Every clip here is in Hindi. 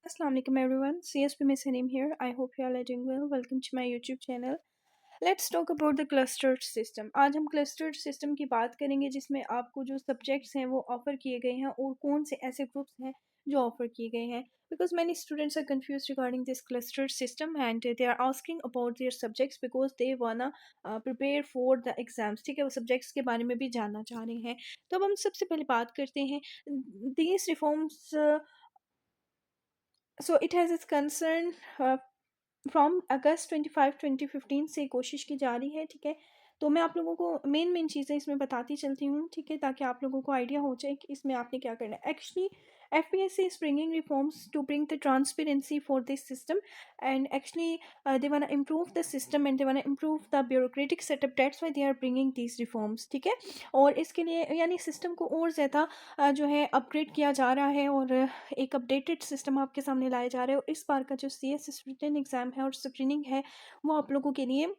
Assalamualaikum everyone. CSP Miss Hanim here. I hope you all are doing well. Welcome to my YouTube channel. Let's talk about the clustered system. आज हम clustered system की बात करेंगे जिसमें आपको जो subjects हैं वो offer किए गए हैं और कौन से ऐसे groups हैं जो offer किए गए हैं. Because many students are confused regarding this clustered system and they are asking about their subjects because they wanna prepare for the exams. ठीक है, वो subjects के बारे में भी जानना चाह रहे हैं. तो अब हम सबसे पहले बात करते हैं. These reforms so it has its concern from अगस्त 25 2015 से कोशिश की जा रही है. ठीक है, तो मैं आप लोगों को मेन चीज़ें इसमें बताती चलती हूँ. ठीक है, ताकि आप लोगों को आइडिया हो जाए कि इसमें आपने क्या करना है. Actually FPSC is bringing reforms to bring the transparency for this system, and actually they want to improve the system and they want to improve the bureaucratic setup. That's why they are bringing these reforms. ठीक है, और इसके लिए यानी सिस्टम को और ज़्यादा जो है अपग्रेड किया जा रहा है और एक अपडेटेड सिस्टम आपके सामने लाया जा रहा है. और इस बार का जो CSS रिटन एग्ज़ाम है और स्क्रीनिंग है वो आप लोगों के लिए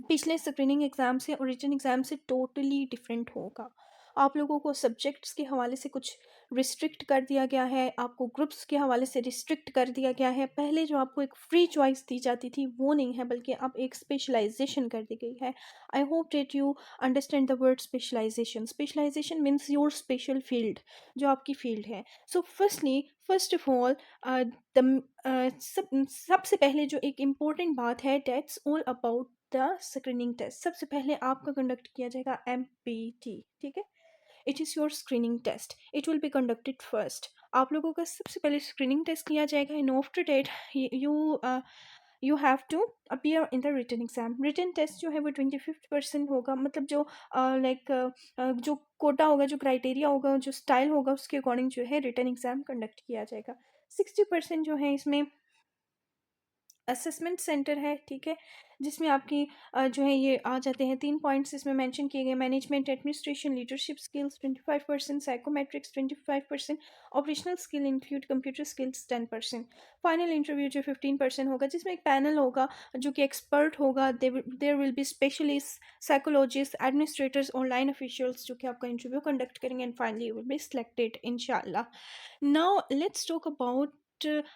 पिछले स्क्रीनिंग एग्ज़ाम से और रिटन एग्ज़ाम से टोटली डिफरेंट होगा. आप लोगों को सब्जेक्ट्स के हवाले से कुछ रिस्ट्रिक्ट कर दिया गया है, आपको ग्रुप्स के हवाले से रिस्ट्रिक्ट कर दिया गया है. पहले जो आपको एक फ्री चॉइस दी जाती थी वो नहीं है, बल्कि अब एक स्पेशलाइजेशन कर दी गई है. I hope that you understand the word specialization. Specialization means your special field, जो आपकी फील्ड है. सो फर्स्ट ऑफ ऑल सबसे पहले जो एक इम्पोर्टेंट बात है, that's all about the screening test. सबसे पहले आपका कंडक्ट किया जाएगा MPT. ठीक है, it is your screening test. It will be conducted first. आप लोगों का सबसे पहले स्क्रीनिंग टेस्ट किया जाएगा. In after that you have to appear in the written exam. Written test जो है वो 25% होगा. मतलब जो जो कोटा होगा, जो क्राइटेरिया होगा, जो स्टाइल होगा, उसके अकॉर्डिंग जो है रिटन एग्ज़ाम कंडक्ट किया जाएगा. 60% जो है इसमें असेसमेंट सेंटर है. ठीक है, जिसमें आपकी जो है ये आ जाते हैं 3 पॉइंट्स इसमें मेंशन किए गए. Management, administration, leadership skills 25%, psychometrics 25%, operational skill include computer skills 10%. Final interview जो 15% होगा, जिसमें एक पैनल होगा जो कि एक्सपर्ट होगा. There will be specialist, psychologist, administrators, online officials जो कि आपका इंटरव्यू कंडक्ट करेंगे. And finally you will be selected इंशाल्लाह. नाउ लेट्स टॉक अबाउट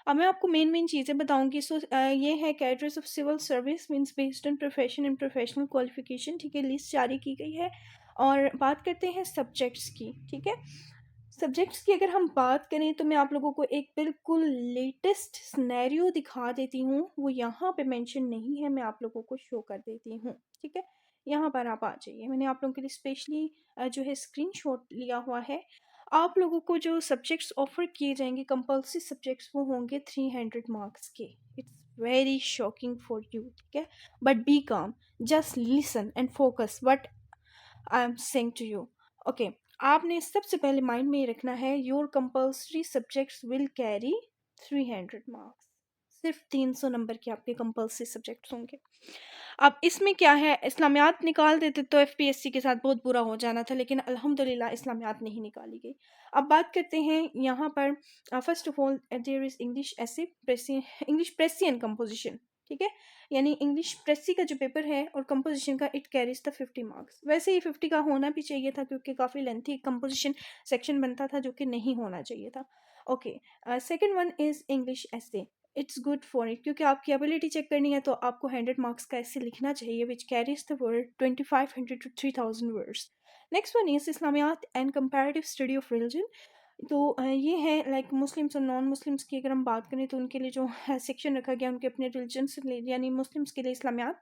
अब मैं आपको मेन चीज़ें बताऊंगी. सो ये है cadres of civil service means based on profession and professional qualification. ठीक है, लिस्ट जारी की गई है. और बात करते हैं सब्जेक्ट्स की. ठीक है, सब्जेक्ट्स की अगर हम बात करें तो मैं आप लोगों को एक बिल्कुल लेटेस्ट सिनेरियो दिखा देती हूँ. वो यहाँ पे मेंशन नहीं है, मैं आप लोगों को शो कर देती हूँ. ठीक है, यहाँ पर आप आ जाइए. मैंने आप लोगों के लिए स्पेशली जो है स्क्रीनशॉट लिया हुआ है. आप लोगों को जो सब्जेक्ट्स ऑफर किए जाएंगे कंपल्सरी सब्जेक्ट्स, वो होंगे 300 मार्क्स के. It's very shocking for you. ठीक है, but be calm, just listen and focus what I am saying to you. Okay, आपने सबसे पहले माइंड में ये रखना है, your compulsory subjects will carry 300 marks. सिर्फ 300 नंबर के आपके कंपल्सरी सब्जेक्ट्स होंगे. अब इसमें क्या है, इस्लामियात निकाल देते तो FPSC के साथ बहुत बुरा हो जाना था, लेकिन अल्हम्दुलिल्लाह इस्लामियात नहीं निकाली गई. अब बात करते हैं यहाँ पर. First of all there is English ऐसे इंग्लिश प्रेसी एंड कंपोजिशन. ठीक है, यानी इंग्लिश प्रेसी का जो पेपर है और कंपोजिशन का, इट कैरीज द 50 मार्क्स. वैसे ही 50 का होना भी चाहिए था, क्योंकि काफ़ी लेंथी कंपोजिशन सेक्शन बनता था, जो कि नहीं होना चाहिए था. Okay, second one is English ऐसे. इट्स गुड फॉर इट, क्योंकि आपकी एबिलिटी चेक करनी है तो आपको 100 मार्क्स का ऐसे लिखना चाहिए which carries the word 2500 to 3000 words. Next one is Islamiyat and comparative study of religion. तो ये है लाइक मुस्लिम्स और नॉन मुस्लिम्स की अगर हम बात करें तो उनके लिए जो सेक्शन रखा गया उनके अपने रिलीजन से, यानी मुस्लिम्स के लिए इस्लामियात.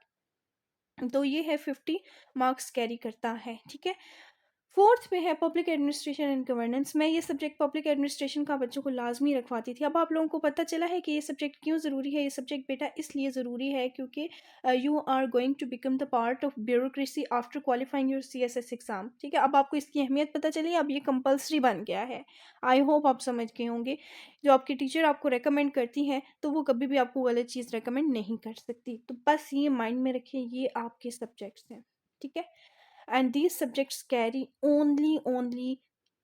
तो ये है 50 मार्क्स कैरी करता है. ठीक है, फोर्थ पे है पब्लिक एडमिनिस्ट्रेशन एंड गवर्नेंस. मैं ये सब्जेक्ट पब्लिक एडमिनिस्ट्रेशन का बच्चों को लाजमी रखवाती थी. अब आप लोगों को पता चला है कि ये सब्जेक्ट क्यों ज़रूरी है. ये सब्जेक्ट बेटा इसलिए ज़रूरी है क्योंकि you are going to become the part of bureaucracy after qualifying your CSS exam. ठीक है, अब आपको इसकी अहमियत पता चली, अब ये कंपल्सरी बन गया है. आई होप आप समझ गए होंगे. जो आपकी टीचर आपको रेकमेंड करती हैं तो वो कभी भी आपको गलत चीज़ रेकमेंड नहीं कर सकती. तो बस ये माइंड में रखिए, ये आपके सब्जेक्ट्स हैं. ठीक है, and these subjects carry only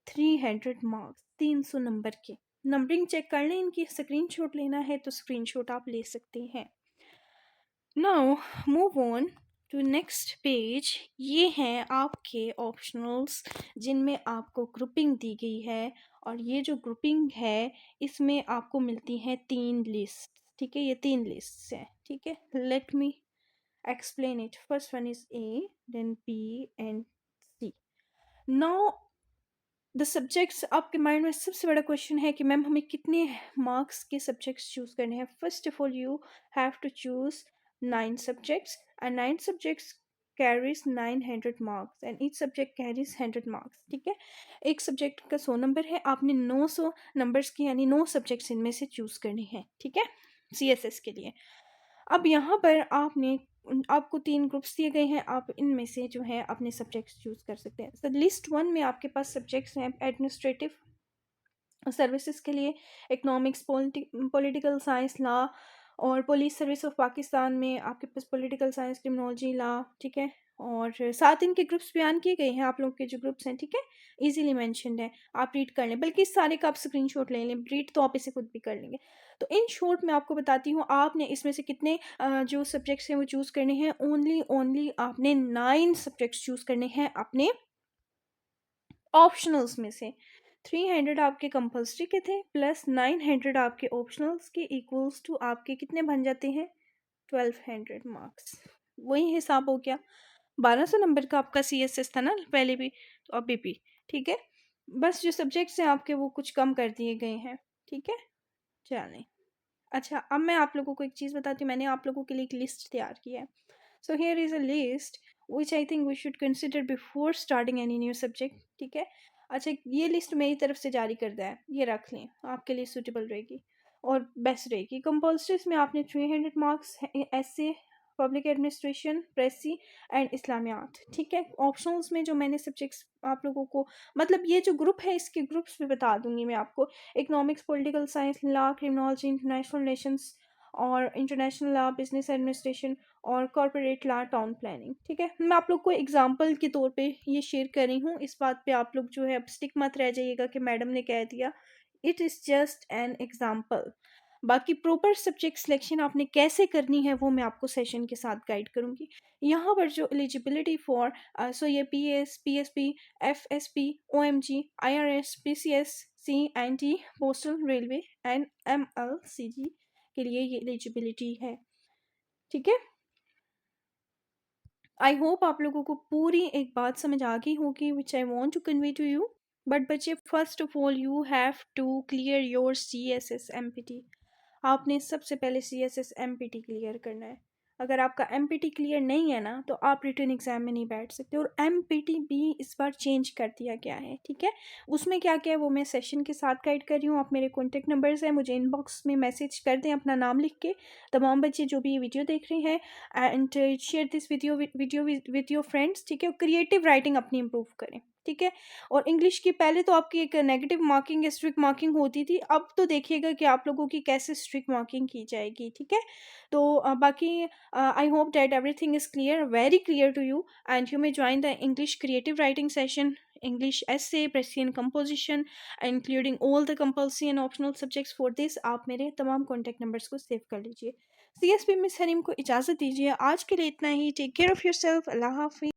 300 marks. 300 number के. नंबरिंग चेक कर लें, इनकी स्क्रीनशॉट लेना है तो स्क्रीनशॉट आप ले सकते हैं. Now move on to next page. ये हैं आपके ऑप्शनल्स जिनमें आपको ग्रुपिंग दी गई है और ये जो ग्रुपिंग है इसमें आपको मिलती हैं 3 लिस्ट, ठीक है? ये 3 लिस्ट्स हैं, ठीक है? Let me explain it. First one is A, then B and C. Now the subjects, आपके माइंड में सबसे बड़ा क्वेश्चन है कि मैम हमें कितने मार्क्स के सब्जेक्ट्स चूज़ करने हैं। First of all you have to choose 9 subjects and 9 subjects carries 900 marks and each subject carries 100 marks, ठीक है? एक सब्जेक्ट का 100 नंबर है, आपने 900 नंबर्स की यानी 9 सब्जेक्ट्स इनमें से चूज़ करने हैं, ठीक है? CSS के लिए। अब यहाँ पर आपको 3 ग्रुप्स दिए गए हैं, आप इनमें से जो है अपने सब्जेक्ट्स चूज़ कर सकते हैं। तो लिस्ट 1 में आपके पास सब्जेक्ट्स हैं एडमिनिस्ट्रेटिव सर्विसेज के लिए इकोनॉमिक्स, पॉलिटिकल साइंस, लॉ और पुलिस सर्विस ऑफ पाकिस्तान में आपके पास पॉलिटिकल साइंस, क्रिमिनोलॉजी, लॉ, ठीक है? और साथ इनके ग्रुप्स बयान किए गए हैं, आप लोगों के जो ग्रुप्स हैं, ठीक है? इजीली मेंशन्ड है, आप रीड कर लें, बल्कि इस सारे का आप स्क्रीनशॉट ले लें, रीड तो आप इसे खुद भी कर लेंगे। तो इन शॉर्ट मैं आपको बताती हूँ, आपने इसमें से कितने जो सब्जेक्ट्स हैं वो चूज़ करने हैं। ओनली आपने 9 सब्जेक्ट्स चूज़ करने हैं अपने ऑप्शनल्स में से। 300 आपके कंपल्सरी के थे प्लस 900 आपके ऑप्शनल्स के, इक्वल्स टू आपके कितने बन जाते हैं? 1200 मार्क्स। वही हिसाब हो गया, 1200 नंबर का आपका CSS था ना पहले भी, तो अभी भी, ठीक है? बस जो सब्जेक्ट्स हैं आपके वो कुछ कम कर दिए गए हैं, ठीक है? चलें। अच्छा, अब मैं आप लोगों को एक चीज़ बताती हूँ, मैंने आप लोगों के लिए एक लिस्ट तैयार की है। So here is a list which I think we should consider before starting any new subject, ठीक है? अच्छा, ये लिस्ट मेरी तरफ से जारी करदा है, ये रख लें, आपके लिए सूटेबल रहेगी और बेस्ट रहेगी। कंपल्सरीज में आपने 300 मार्क्स ऐसे, पब्लिक एडमिनिस्ट्रेशन, प्रेसी एंड इस्लामियात, ठीक है? ऑप्शनल्स में जो मैंने सब्जेक्ट्स आप लोगों को, मतलब ये जो ग्रुप है इसके ग्रुप्स भी बता दूंगी मैं आपको। Economics, political science, law, criminology, international relations और इंटरनेशनल लॉ, बिजनेस एडमिनिस्ट्रेशन और कॉर्पोरेट लॉ, टाउन प्लानिंग, ठीक है? मैं आप लोग को एग्जांपल के तौर पे ये शेयर कर रही हूँ, इस बात पे आप लोग जो है अब स्टिक मत रह जाइएगा कि मैडम ने कह दिया। It is just an example. बाकी प्रॉपर सब्जेक्ट सिलेक्शन आपने कैसे करनी है वो मैं आपको सेशन के साथ गाइड करूँगी। यहाँ पर जो एलिजिबिलिटी फॉर सो ये PS, PSP, FSP, OMG, IRS, PCS, CNT, postal railway and MLCG के लिए ये एलिजिबिलिटी है, ठीक है? आई होप आप लोगों को पूरी एक बात समझ आ गई होगी which I want to convey to you. But बच्चे, first of all you have to clear your CSS MPT। आपने सबसे पहले CSS MPT क्लियर करना है। अगर आपका MPT क्लियर नहीं है ना तो आप रिटन एग्जाम में नहीं बैठ सकते। और MPT भी इस बार चेंज कर दिया गया है, ठीक है? उसमें क्या क्या है वो मैं सेशन के साथ गाइड कर रही हूँ। आप मेरे कॉन्टेक्ट नंबर्स हैं, मुझे इनबॉक्स में मैसेज कर दें अपना नाम लिख के। तमाम बच्चे जो भी ये वीडियो देख रहे हैं, and share this video with your friends, ठीक है? क्रिएटिव राइटिंग अपनी इम्प्रूव करें, ठीक है? और इंग्लिश की पहले तो आपकी एक नेगेटिव मार्किंग या स्ट्रिक्ट मार्किंग होती थी, अब तो देखिएगा कि आप लोगों की कैसे स्ट्रिक्ट मार्किंग की जाएगी, ठीक है? तो बाकी I hope that everything is clear, very clear to you, and you may join the English creative writing session, English essay, Persian composition, including all the compulsory and optional subjects for this। आप मेरे तमाम कॉन्टैक्ट नंबर्स को सेव कर लीजिए। CSP मिस हरीम को इजाज़त दीजिए, आज के लिए इतना ही। Take care of yourself, अल्लाह हाफिज़।